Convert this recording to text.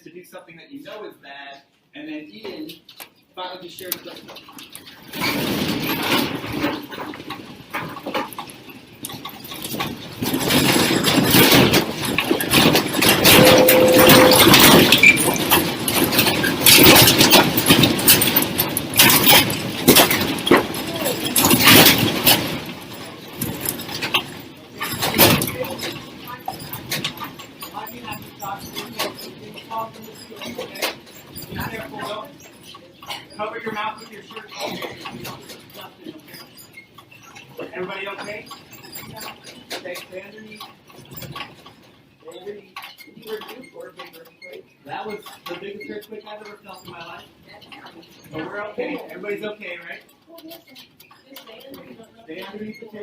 to do something that you know is bad, and then Ian finally just shares the cover your mouth with your shirt. Everybody okay? Okay, stay underneath. Stay underneath. Did you ever do for a big earthquake? That was the biggest earthquake I've ever felt in my life. But we're okay. Everybody's okay, right? Stay underneath the table.